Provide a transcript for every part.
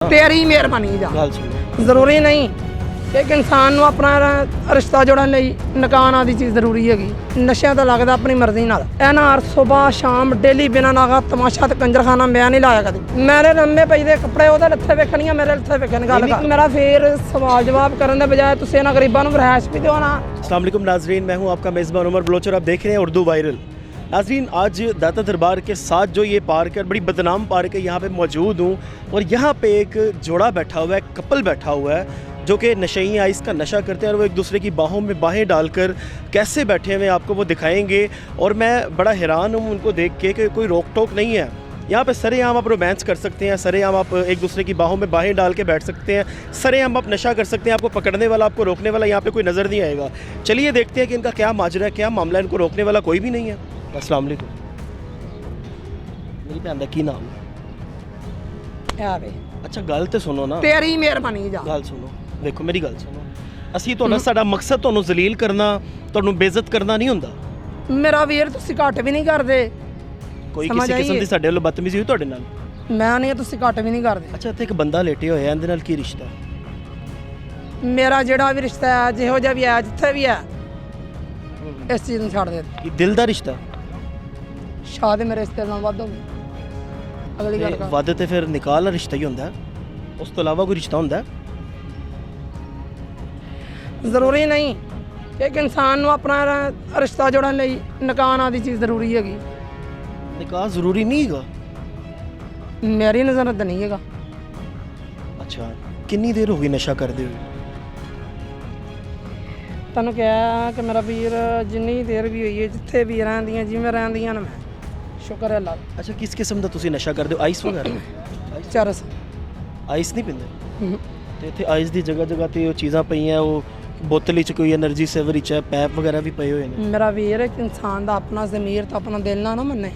तेरी मेहरबानी जा गल सुनो ਜ਼ਰੂਰੀ ਨਹੀਂ ਇੱਕ ਇਨਸਾਨ ਨੂੰ ਆਪਣਾ ਰਿਸ਼ਤਾ ਜੋੜਨ ਲਈ ਨਿਕਾਹ ਨਾਂ ਦੀ ਚੀਜ਼ ਜ਼ਰੂਰੀ ਹੈਗੀ। ਨਸ਼ਿਆਂ ਤਾਂ ਲੱਗਦਾ ਆਪਣੀ ਮਰਜ਼ੀ ਨਾਲ। ਇਹਨਾਂ ਹਰ ਸਵੇਰ ਸ਼ਾਮ ਡੇਲੀ ਬਿਨਾਂ ਨਾਗਾ ਤਮਾਸ਼ਾ ਤੇ ਕੰਜਰਖਾਨਾ ਮੈਂ ਨਹੀਂ ਲਾਇਆ ਕਦੇ। ਮੇਰੇ ਲੰਮੇ ਪਈ ਦੇ ਕੱਪੜੇ ਉਹਦੇ ਲੱਥੇ ਵੇਖਣੀਆਂ ਮੇਰੇ ਲੱਥੇ ਵੇਖਣ ਗੱਲ ਕਰ। ਮੇਰਾ ਫੇਰ ਸਵਾਲ ਜਵਾਬ ਕਰਨ ਦੇ ਬਜਾਏ ਤੁਸੀਂ ਇਹਨਾਂ ਗਰੀਬਾਂ ਨੂੰ ਰਿਹਾਇਸ਼ ਵੀ ਦਿਓ ਨਾ। अस्सलाम वालेकुम नाजरीन, मैं हूं आपका मेज़बान उमर बलोच और आप देख रहे हैं उर्दू वायरल। नाजरीन, आज दाता दरबार के साथ जो ये पार्क है, बड़ी बदनाम पार्क है, यहाँ पे मौजूद हूँ और यहाँ पे एक जोड़ा बैठा हुआ है, कपल बैठा हुआ है जो कि नशई आइस का नशा करते हैं और वो एक दूसरे की बाहों में बाहें डालकर कैसे बैठे हुए आपको वो दिखाएंगे। और मैं बड़ा हैरान हूँ उनको देख के कि कोई रोक टोक नहीं है। यहाँ पे सरेआम आप रोमांस कर सकते हैं, सरेआम आप एक दूसरे की बाहों में बाहें डाल के बैठ सकते हैं, सरेआम आप नशा कर सकते हैं। आपको पकड़ने वाला, आपको रोकने वाला यहाँ पे कोई नज़र नहीं आएगा। चलिए देखते हैं कि इनका क्या माजरा है, क्या मामला है। इनको रोकने वाला कोई भी नहीं है। अस्सलाम वालेकुम, मेरी भैन दा की नाम है? ਆਵੇ अच्छा गल तो सुनो ना, ਤੇਰੀ ਮਿਹਰਬਾਨੀ ਜਾ गल सुनो, देखो मेरी गल सुनो। ਅਸੀਂ ਤੁਹਾਨੂੰ ਸਾਡਾ ਮਕਸਦ ਤੁਹਾਨੂੰ ਜ਼ਲੀਲ ਕਰਨਾ, ਤੁਹਾਨੂੰ ਬੇਇੱਜ਼ਤ ਕਰਨਾ ਨਹੀਂ ਹੁੰਦਾ। ਮੇਰਾ ਵੀਰ ਤੁਸੀਂ ਘੱਟ ਵੀ ਨਹੀਂ ਕਰਦੇ। ਕੋਈ ਸਮਝ ਕਿਸੇ ਕਿਸਮ ਆਈ ਦੀ ਸਾਡੇ ਵੱਲੋਂ ਬਦਤਮੀਜ਼ੀ ਹੋਈ ਤੁਹਾਡੇ ਨਾਲ? ਮੈਂ ਨਹੀਂ ਤੁਸੀਂ ਘੱਟ ਵੀ ਨਹੀਂ ਕਰਦੇ। ਅੱਛਾ, ਇੱਥੇ ਇੱਕ ਬੰਦਾ ਲੇਟੇ ਹੋਇਆ, ਇਹਦੇ ਨਾਲ ਕੀ ਰਿਸ਼ਤਾ? ਮੇਰਾ ਜਿਹੜਾ ਵੀ ਰਿਸ਼ਤਾ ਹੈ, ਜਿਹੋ ਜਿਹਾ ਵੀ ਹੈ, ਜਿੱਥੇ ਵੀ ਹੈ, ਇਸ ਚੀਜ਼ ਨੂੰ ਛੱਡ ਦੇ। ਇਹ ਦਿਲ ਦਾ ਰਿਸ਼ਤਾ? ਸ਼ਾਇਦ ਮੇਰੇ ਰਿਸ਼ਤੇ ਨਾਲ ਵੱਧ ਹੋਵੇ। ਅਗਲੀ ਗੱਲ ਕਰ। ਵੱਧ ਤੇ ਫਿਰ ਨਿਕਾਹ ਵਾਲਾ ਰਿਸ਼ਤਾ ਹੀ ਹੁੰਦਾ ਹੈ, ਉਸ ਤੋਂ ਇਲਾਵਾ ਕੋਈ ਰਿਸ਼ਤਾ ਹੁੰਦਾ ਹੈ? ਜ਼ਰੂਰੀ ਨਹੀਂ ਇੱਕ ਇਨਸਾਨ ਨੂੰ ਆਪਣਾ ਰਿਸ਼ਤਾ ਜੋੜਨ ਲਈ ਨਿਕਾਹ ਨਾਂ ਦੀ ਚੀਜ਼ ਜ਼ਰੂਰੀ ਹੈਗੀ। ਨਿਕਾਹ ਜ਼ਰੂਰੀ ਨਹੀਂ ਹੈਗਾ? ਮੇਰੀ ਨਜ਼ਰ ਤਾਂ ਨਹੀਂ ਹੈਗਾ। ਅੱਛਾ, ਕਿੰਨੀ ਦੇਰ ਹੋ ਗਈ ਨਸ਼ਾ ਕਰਦੇ ਹੋਏ? ਤੁਹਾਨੂੰ ਕਿਹਾ ਕਿ ਮੇਰਾ ਵੀਰ ਜਿੰਨੀ ਦੇਰ ਵੀ ਹੋਈ ਹੈ, ਜਿੱਥੇ ਵੀ ਰਹਿੰਦੀਆਂ, ਜਿਵੇਂ ਰਹਿੰਦੀਆਂ ਨੇ, ਮੈਂ ਸ਼ੁਕਰ ਹੈ ਅੱਲਾ ਦਾ। ਅੱਛਾ, ਕਿਸ ਕਿਸਮ ਦਾ ਤੁਸੀਂ ਨਸ਼ਾ ਕਰਦੇ ਹੋ? ਆਈਸ ਵਗੈਰਾ? ਚਰਸ ਆਈਸ ਨਹੀਂ ਪੀਂਦੇ? ਤੇ ਇੱਥੇ ਆਈਸ ਦੀ ਜਗ੍ਹਾ ਜਗ੍ਹਾ ਤੇ ਉਹ ਚੀਜ਼ਾਂ ਪਈਆਂ, ਉਹ ਬੋਤਲ ਵਿੱਚ ਕੋਈ એનર્ਜੀ ਸੇਵਰ ਵਿੱਚ ਹੈ, ਪੈਪ ਵਗੈਰਾ ਵੀ ਪਏ ਹੋਏ ਨੇ। ਮੇਰਾ ਵੀਰ ਇੱਕ ਇਨਸਾਨ ਦਾ ਆਪਣਾ ਜ਼ਮੀਰ ਤਾਂ ਆਪਣਾ ਦਿਲ ਨਾ ਮੰਨੇ,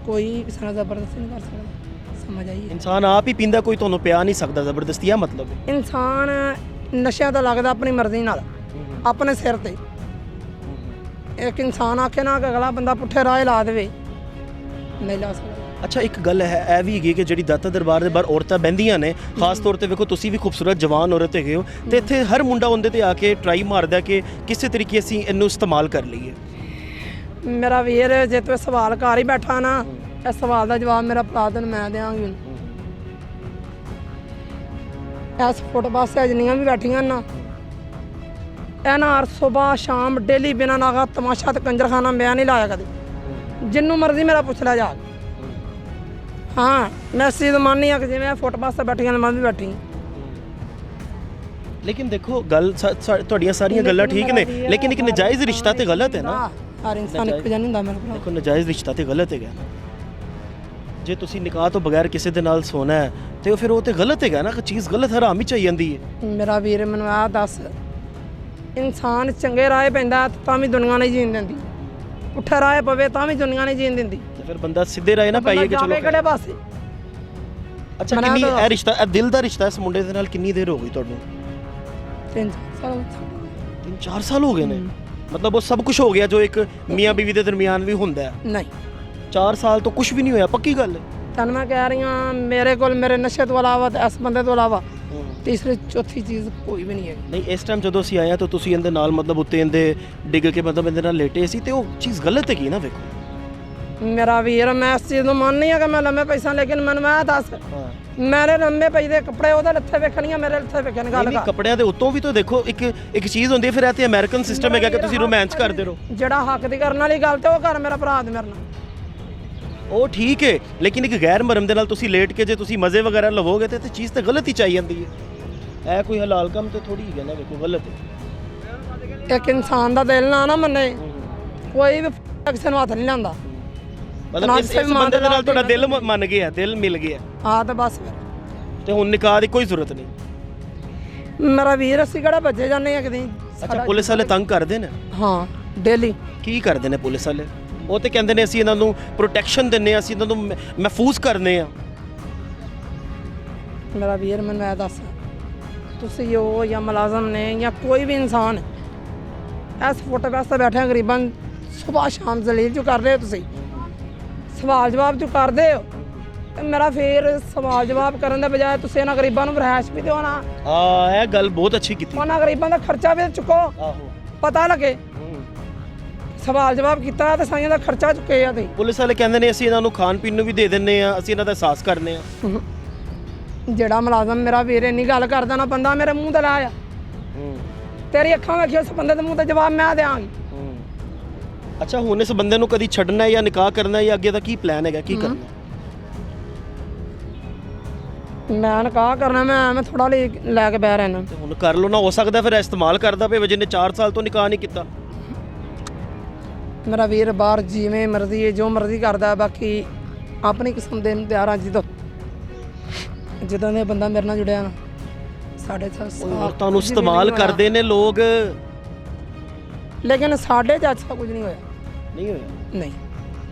ਕੋਈ ਕਿਸੇ ਨਾਲ ਜ਼ਬਰਦਸਤੀ ਨਹੀਂ ਕਰ ਸਕਦਾ। ਸਮਝ ਆਈ? ਇਨਸਾਨ ਆਪ ਹੀ ਪੀਂਦਾ, ਕੋਈ ਤੁਹਾਨੂੰ ਪਿਆ ਨਹੀਂ ਸਕਦਾ ਜ਼ਬਰਦਸਤੀ, ਆ ਮਤਲਬ ਹੈ? ਇਨਸਾਨ ਨਸ਼ਿਆਂ ਤਾਂ ਲੱਗਦਾ ਆਪਣੀ ਮਰਜ਼ੀ ਨਾਲ, ਆਪਣੇ ਸਿਰ ਤੇ। ਇੱਕ ਇਨਸਾਨ ਆਖੇ ਨਾ ਕਿ ਅਗਲਾ ਬੰਦਾ ਪੁੱਠੇ ਰਾਹ ਲਾ ਦੇਵੇ, ਨਹੀਂ ਲਾ ਸਕਦਾ। ਅੱਛਾ, ਇੱਕ ਗੱਲ ਹੈ ਇਹ ਵੀ ਹੈਗੀ ਕਿ ਜਿਹੜੀ ਦਾਤਾ ਦਰਬਾਰ ਦੇ ਬਾਹਰ ਔਰਤਾਂ ਬਹਿੰਦੀਆਂ ਨੇ, ਖਾਸ ਤੌਰ ਤੇ ਵੇਖੋ ਤੁਸੀਂ ਵੀ ਖੂਬਸੂਰਤ ਜਵਾਨ ਔਰਤ ਹੈਗੇ ਹੋ, ਤੇ ਇੱਥੇ ਹਰ ਮੁੰਡਾ ਉਹਦੇ ਤੇ ਆ ਕੇ ਟਰਾਈ ਮਾਰਦਾ ਕਿ ਕਿਸੇ ਤਰੀਕੇ ਅਸੀਂ ਇਹਨੂੰ ਇਸਤੇਮਾਲ ਕਰ ਲਈਏ। ਮੇਰਾ ਵੀਰ ਜੇ ਤੂੰ ਇਹ ਸਵਾਲ ਕਰ ਹੀ ਬੈਠਾ ਨਾ, ਇਸ ਸਵਾਲ ਦਾ ਜਵਾਬ ਮੇਰਾ ਭਰਾ ਤੈਨੂੰ ਮੈਂ ਦਿਆਂਗੀ। ਇਸ ਫੁੱਟਪਾਥ ਤੇ ਜਿੰਨੀਆਂ ਵੀ ਬੈਠੀਆਂ ਨਾ, ਇਹਨਾਂ ਹਰ ਸਵੇਰ ਸ਼ਾਮ ਡੇਲੀ ਬਿਨਾਂ ਨਾਗਾ ਤਮਾਸ਼ਾ ਤੇ ਕੰਜਰਖਾਨਾ ਮੈਂ ਨਹੀਂ ਲਾਇਆ ਕਦੇ। ਜਿੰਨੂੰ ਮਰਜ਼ੀ ਮੇਰਾ ਪੁੱਛ ਲਿਆ ਜਾ। ਹਾਂ, ਮੈਂ ਇਸ ਚੀਜ਼ ਮੰਨਨੀ ਆ ਕਿ ਜਿਵੇਂ ਫੁੱਟਪਾਥ ਤੇ ਬੈਠੀਆਂ ਮੈਂ ਵੀ ਬੈਠੀ। ਲੇਕਿਨ ਦੇਖੋ ਗੱਲ ਤੁਹਾਡੀਆਂ ਸਾਰੀਆਂ ਗੱਲਾਂ ਠੀਕ ਨੇ, ਲੇਕਿਨ ਇੱਕ ਨਜਾਇਜ਼ ਰਿਸ਼ਤਾ ਤੇ ਗਲਤ ਹੈ ਨਾ। ਹਰ ਇਨਸਾਨ ਇੱਕੋ ਜਿਹਾ ਨਹੀਂ ਹੁੰਦਾ ਮੇਰੇ ਭਰਾ। ਦੇਖੋ, ਨਜਾਇਜ਼ ਰਿਸ਼ਤਾ ਤੇ ਗਲਤ ਹੈਗਾ। ਜੇ ਤੁਸੀਂ ਨਿਕਾਹ ਤੋਂ ਬਗੈਰ ਕਿਸੇ ਦੇ ਨਾਲ ਸੋਣਾ ਹੈ ਤੇ ਫਿਰ ਉਹ ਤੇ ਗਲਤ ਹੈਗਾ ਨਾ, ਕਿ ਚੀਜ਼ ਗਲਤ ਹਰਾਮ ਹੀ ਚਾਹੀ ਜਾਂਦੀ ਹੈ। ਮੇਰਾ ਵੀਰ ਮੈਨੂੰ ਆਹ ਦੱਸ, ਇਨਸਾਨ ਚੰਗੇ ਰਾਹ ਪੈਂਦਾ ਤਾਂ ਵੀ ਦੁਨੀਆ ਨਹੀਂ ਜੀਣ ਦਿੰਦੀ, ਪੁੱਠਾ ਰਾਹ ਪਵੇ ਤਾਂ ਵੀ ਦੁਨੀਆ ਨਹੀਂ ਜੀਣ ਦਿੰਦੀ। ਤੇ ਫਿਰ ਬੰਦਾ ਸਿੱਧੇ ਰਾਹ ਨਾ ਪਾਈਏ ਕਿ ਚਲੋ ਕਿਹੜੇ ਪਾਸੇ। ਅੱਛਾ, ਕਿੰਨੀ ਇਹ ਰਿਸ਼ਤਾ, ਇਹ ਦਿਲ ਦਾ ਰਿਸ਼ਤਾ ਇਸ ਮੁੰਡੇ ਦੇ ਨਾਲ ਕਿੰਨੀ ਦੇਰ ਹੋ ਗਈ ਤੁਹਾਨੂੰ? 3-4 ਸਾਲ ਹੋ ਗਏ ਨੇ। ਮਤਲਬ ਉਹ ਸਭ ਕੁਝ ਹੋ ਗਿਆ ਜੋ ਇੱਕ ਮੀਆਂ ਬੀਵੀ ਦੇ ਦਰਮਿਆਨ ਵੀ ਹੁੰਦਾ ਹੈ? ਨਹੀਂ, 4 ਸਾਲ ਤੋਂ ਕੁਝ ਵੀ ਨਹੀਂ ਹੋਇਆ, ਪੱਕੀ ਗੱਲ ਹੈ? ਤੁਹਾਨੂੰ ਮੈਂ ਕਹਿ ਰਹੀ ਹਾਂ, ਮੇਰੇ ਕੋਲ ਮੇਰੇ ਨਸ਼ੇ ਤੋਂ ਇਲਾਵਾ ਤੇ ਇਸ ਬੰਦੇ ਤੋਂ ਇਲਾਵਾ ਤੀਸਰੀ ਚੌਥੀ ਚੀਜ਼ ਕੋਈ ਵੀ ਨਹੀਂ ਹੈ। ਨਹੀਂ, ਇਸ ਟਾਈਮ ਜਦੋਂ ਅਸੀਂ ਆਏ ਤਾਂ ਤੁਸੀਂ ਇਹਦੇ ਨਾਲ ਮਤਲਬ ਉੱਤੇ ਇਹਦੇ ਡਿੱਗ ਕੇ ਮਤਲਬ ਇਹਦੇ ਨਾਲ ਲੇਟੇ ਸੀ, ਤੇ ਉਹ ਚੀਜ਼ ਗਲਤ ਹੈਗੀ ਨਾ। ਵੇਖੋ ਮੇਰਾ ਵੀਰ, ਮੈਂ ਇਸ ਚੀਜ਼ ਨੂੰ ਮੰਨਨੀ ਆ ਕਿ ਮੈਂ ਲੰਮੇ ਪੈਸਾ, ਲੇਕਿਨ ਮੈਨੂੰ ਮੈਂ ਦੱਸ, ਮੇਰੇ ਲੰਮੇ ਪਈ ਦੇ ਕੱਪੜੇ ਉਹਦੇ ਲੱਥੇ ਵੇਖਣੀਆਂ ਮੇਰੇ ਲੱਥੇ ਵੇਖਣ ਗੱਲ ਨਹੀਂ, ਕਰ। ਕੱਪੜਿਆਂ ਦੇ ਉੱਤੋਂ ਵੀ ਤਾਂ ਦੇਖੋ ਇੱਕ ਚੀਜ਼ ਹੁੰਦੀ ਹੈ। ਫਿਰ ਇਹ ਤੇ ਅਮਰੀਕਨ ਸਿਸਟਮ ਹੈਗਾ ਕਿ ਤੁਸੀਂ ਰੋਮਾਂਸ ਕਰਦੇ ਰਹੋ। ਜਿਹੜਾ ਹੱਕ ਦੀ ਕਰਨ ਵਾਲੀ ਗੱਲ ਤੇ ਉਹ ਕਰ ਮੇਰਾ ਭਰਾ ਦੇ ਮੇਰੇ ਨਾਲ। ਉਹ ਠੀਕ ਹੈ, ਲੇਕਿਨ ਇੱਕ ਗੈਰ ਮਰਮ ਦੇ ਨਾਲ ਤੁਸੀਂ ਲੇਟ ਕੇ ਜੇ ਤੁਸੀਂ ਮਜ਼ੇ ਵਗੈਰਾ ਲਵੋਗੇ ਤੇ ਚੀਜ਼ ਤਾਂ ਗਲਤ ਹੀ ਚਾਹੀ ਜਾਂਦੀ ਹੈ। ਇਹ ਕੋਈ ਹਲਾਲ ਕੰਮ ਤੇ ਥੋੜੀ ਹੈਗਾ ਨਾ, ਵੇਖੋ ਗਲਤ ਹੈ। ਇੱਕ ਇਨਸਾਨ ਦਾ ਦਿਲ ਨਾ ਮੰਨੇ, ਕੋਈ ਵੀ ਕਿਸੇ ਨੂੰ ਹੱਥ ਨਹੀਂ ਲਾਉਂਦਾ। ਮਤਲਬ ਇਸ ਬੰਦੇ ਦੇ ਨਾਲ ਤੁਹਾਡਾ ਦਿਲ ਮੰਨ ਗਿਆ, ਦਿਲ ਮਿਲ ਗਿਆ। ਹਾਂ ਤਾਂ ਬਸ ਫਿਰ ਤੇ ਹੁਣ ਨਿਕਾਹ ਦੀ ਕੋਈ ਜ਼ਰੂਰਤ ਨਹੀਂ। ਮੇਰਾ ਵੀਰ, ਅਸੀਂ ਕਿਹੜਾ ਬੱਜੇ ਜਾਂਦੇ ਆ ਕਦੀ। ਅੱਛਾ, ਪੁਲਿਸ ਵਾਲੇ ਤੰਗ ਕਰਦੇ ਨੇ? ਹਾਂ, ਡੇਲੀ। ਕੀ ਕਰਦੇ ਨੇ ਪੁਲਿਸ ਵਾਲੇ? ਉਹ ਤੇ ਕਹਿੰਦੇ ਨੇ ਅਸੀਂ ਇਹਨਾਂ ਨੂੰ ਪ੍ਰੋਟੈਕਸ਼ਨ ਦਿੰਨੇ ਆ, ਅਸੀਂ ਇਹਨਾਂ ਨੂੰ ਮਹਿਫੂਜ਼ ਕਰਨੇ ਆ। ਮੇਰਾ ਵੀਰ, ਮੈਨੂੰ ਇਹ ਦੱਸ, ਤੁਸੀਂ ਉਹ ਜਾਂ ਮੁਲਾਜ਼ਮ ਨੇ ਜਾਂ ਕੋਈ ਵੀ ਇਨਸਾਨ ਇਸ ਫੁੱਟਪਾਥ ਤੇ ਬੈਠੇ ਗਰੀਬਾਂ ਸਵੇਰ ਸ਼ਾਮ ਜ਼ਲੀਲ ਜੋ ਕਰ ਰਹੇ ਹੋ, ਤੁਸੀਂ ਸਵਾਲ ਜਵਾਬ ਜੋ ਕਰਦੇ ਹੋ, ਤੇ ਮੇਰਾ ਫੇਰ ਸਵਾਲ ਜਵਾਬ ਕਰਨ ਦੇ ਬਜਾਏ ਤੁਸੀਂ ਇਹਨਾਂ ਗਰੀਬਾਂ ਨੂੰ ਰਿਹਾਇਸ਼ ਵੀ ਦਿਓ ਨਾ, ਇਹ ਗੱਲ ਬਹੁਤ ਅੱਛੀ ਕੀਤੀ। ਉਹਨਾਂ ਗਰੀਬਾਂ ਦਾ ਖਰਚਾ ਵੀ ਚੁੱਕੋ, ਆਹੋ ਪਤਾ ਲੱਗੇ ਸਵਾਲ ਜਵਾਬ ਕੀਤਾ ਤੇ ਸਾਈਆਂ ਦਾ ਖਰਚਾ ਚੁੱਕੇ ਆ ਤੁਸੀਂ। ਪੁਲਿਸ ਵਾਲੇ ਕਹਿੰਦੇ ਨੇ ਅਸੀਂ ਇਹਨਾਂ ਨੂੰ ਖਾਣ ਪੀਣ ਨੂੰ ਵੀ ਦੇ ਦਿੰਨੇ ਆ, ਅਸੀਂ ਇਹਨਾਂ ਦਾ ਅਹਿਸਾਸ ਕਰਨੇ ਆ। ਜਿਹੜਾ ਮੁਲਾਜ਼ਮ ਮੇਰਾ ਵੀਰ ਇੰਨੀ ਗੱਲ ਕਰਦਾ ਨਾ, ਬੰਦਾ ਮੇਰੇ ਮੂੰਹ ਤੇ ਲਾਇਆ, ਤੇਰੀ ਅੱਖਾਂ ਵੇਖੀ ਉਸ ਬੰਦੇ ਦੇ ਮੂੰਹ ਤੇ ਜਵਾਬ ਮੈਂ ਦਿਆਂਗੀ। ਅੱਛਾ, ਹੁਣ ਇਸ ਬੰਦੇ ਨੂੰ ਕਦੀ ਛੱਡਣਾ ਹੈ ਜਾਂ ਨਿਕਾਹ ਕਰਨਾ ਹੈ ਜਾਂ ਅੱਗੇ ਦਾ ਕੀ ਪਲਾਨ ਹੈਗਾ, ਕੀ ਕਰਨਾ? ਮੈਂ ਨਿਕਾਹ ਕਰਨਾ, ਮੈਂ ਐਵੇਂ ਥੋੜਾ ਲੈ ਕੇ ਬਹਿ ਰਹਿਣਾ। ਤੇ ਹੁਣ ਕਰ ਲਓ ਨਾ, ਹੋ ਸਕਦਾ ਫਿਰ ਇਸਤੇਮਾਲ ਕਰਦਾ ਪਏ ਜਿਹਨੇ 4 ਸਾਲ ਤੋਂ ਨਿਕਾਹ ਨਹੀਂ ਕੀਤਾ। ਮੇਰਾ ਵੀਰ ਬਾਹਰ ਜਿਵੇਂ ਮਰਜ਼ੀ ਹੈ, ਜੋ ਮਰਜ਼ੀ ਕਰਦਾ, ਬਾਕੀ ਆਪਣੀ ਕਿਸਮ ਦੇ ਨੂੰ ਤਿਆਰ ਆ। ਜਦੋਂ ਦੇ ਬੰਦਾ ਮੇਰੇ ਨਾਲ ਜੁੜਿਆ ਨਾ, ਸਾਡੇ ਔਰਤਾਂ ਨੂੰ ਇਸਤੇਮਾਲ ਕਰਦੇ ਨੇ ਲੋਕ, ਲੇਕਿਨ ਸਾਡੇ 'ਚ ਅੱਛਾ ਕੁਝ ਨਹੀਂ ਹੋਇਆ। ਨਹੀਂ ਹੋਇਆ? ਨਹੀਂ।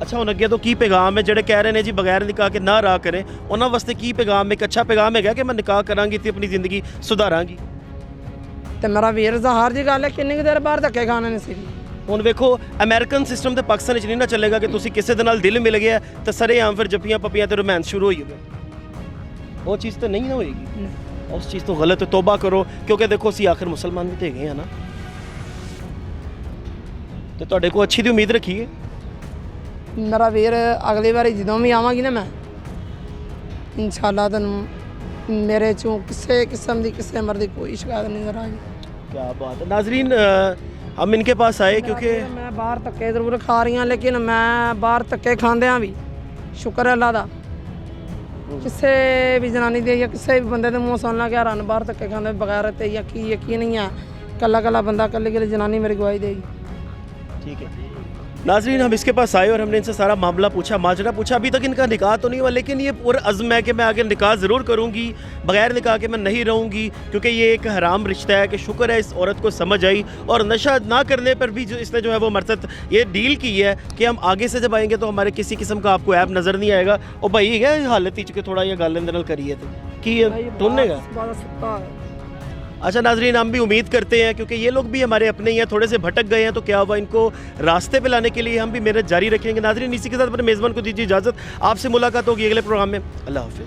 ਅੱਛਾ, ਹੁਣ ਅੱਗੇ ਤੋਂ ਕੀ ਪੈਗਾਮ ਹੈ ਜਿਹੜੇ ਕਹਿ ਰਹੇ ਨੇ ਜੀ ਬਗੈਰ ਨਿਕਾਹ ਕੇ ਨਾ ਰਾਹ ਕਰੇ, ਉਹਨਾਂ ਵਾਸਤੇ ਕੀ ਪੈਗਾਮ ਹੈ? ਇੱਕ ਅੱਛਾ ਪੈਗਾਮ ਹੈਗਾ ਕਿ ਮੈਂ ਨਿਕਾਹ ਕਰਾਂਗੀ ਤੇ ਆਪਣੀ ਜ਼ਿੰਦਗੀ ਸੁਧਾਰਾਂਗੀ। ਤੇ ਮੇਰਾ ਵੀਰ ਜ਼ਾਹਰ ਜੀ ਗੱਲ ਹੈ, ਕਿੰਨੀ ਕੁ ਦੇਰ ਬਾਹਰ ਧੱਕੇ ਖਾਣੇ ਨੇ ਸੀ। ਹੁਣ ਵੇਖੋ, ਅਮਰੀਕਨ ਸਿਸਟਮ ਤੇ ਪਾਕਿਸਤਾਨ ਵਿੱਚ ਨਹੀਂ ਨਾ ਚੱਲੇਗਾ ਕਿ ਤੁਸੀਂ ਕਿਸੇ ਦੇ ਨਾਲ ਦਿਲ ਮਿਲ ਗਿਆ ਤਾਂ ਸਰੇਆਮ ਫਿਰ ਜੱਫੀਆਂ ਪੱਪੀਆਂ ਤੇ ਰੋਮਾਂਸ ਸ਼ੁਰੂ ਹੋ ਜਾਊਗਾ। ਉਹ ਚੀਜ਼ ਤਾਂ ਨਹੀਂ ਨਾ ਹੋਏਗੀ। ਉਸ ਚੀਜ਼ ਤੋਂ ਗਲਤ ਤੋਬਾ ਕਰੋ, ਕਿਉਂਕਿ ਦੇਖੋ ਅਸੀਂ ਆਖਿਰ ਮੁਸਲਮਾਨ ਵੀ ਤੇ ਹੈਗੇ ਆ ਨਾ, ਤੇ ਤੁਹਾਡੇ ਕੋਲ ਅੱਛੀ ਦੀ ਉਮੀਦ ਰੱਖੀਏ। ਮੇਰਾ ਵੀਰ ਅਗਲੀ ਵਾਰੀ ਜਦੋਂ ਵੀ ਆਵਾਂਗੀ ਨਾ, ਮੈਂ ਇਨਸ਼ਾਅੱਲਾ ਤੁਹਾਨੂੰ ਮੇਰੇ ਚੋਂ ਕਿਸੇ ਕਿਸਮ ਦੀ ਕਿਸੇ ਮਰਦੀ ਕੋਈ ਸ਼ਿਕਾਇਤ ਨਹੀਂ ਕਰਾਂਗੀ। क्या बात है। नाजरीन, हम इनके पास आए क्योंकि मैं बाहर धक्के जरूर खा रही हाँ, लेकिन मैं बाहर धक्के खांदियां भी शुक्र है अल्लाह दा, ਕਿਸੇ ਵੀ ਜਨਾਨੀ ਦੇ ਜਾਂ ਕਿਸੇ ਵੀ ਬੰਦੇ ਦੇ ਮੂੰਹ ਸੁਣਨਾ ਕਿ ਰਨ ਬਾਹਰ ਧੱਕੇ ਖਾਂਦੇ ਬਗੈਰ ਤੇ ਯਕੀਨ ਨਹੀਂ ਹੈ, ਕੱਲਾ ਕੱਲਾ ਬੰਦਾ ਕੱਲੀ ਕੱਲੀ ਜਨਾਨੀ ਮੇਰੀ ਗਵਾਹੀ ਦੇਗੀ। ठीक है नाजरीन, हम इसके पास आए और हमने इनसे सारा मामला पूछा, माजरा पूछा। अभी तक इनका निकाह तो नहीं हुआ, लेकिन ये पूरा अज़्म है कि मैं आगे निकाह ज़रूर करूँगी, बगैर निकाह के मैं नहीं रहूँगी, क्योंकि ये एक हराम रिश्ता है। कि शुक्र है इस औरत को समझ आई, और नशा ना करने पर भी जो इसने जो है वो मकसद ये डील की है कि हम आगे से जब आएंगे तो हमारे किसी किस्म का आपको ऐप नज़र नहीं आएगा। और भाई है हालत ही चुके थोड़ा ये गल नाल करिए कि टोनेगा। अच्छा नाजरीन, हम भी उम्मीद करते हैं क्योंकि ये लोग भी हमारे अपने ही हैं, थोड़े से भटक गए हैं, तो क्या हुआ, इनको रास्ते पे लाने के लिए हम भी मेहनत जारी रखेंगे। नाजरीन, इसी के साथ अपने मेज़बान को दीजिए इजाज़त। आपसे मुलाकात होगी अगले प्रोग्राम में। अल्लाह हाफ़िज़।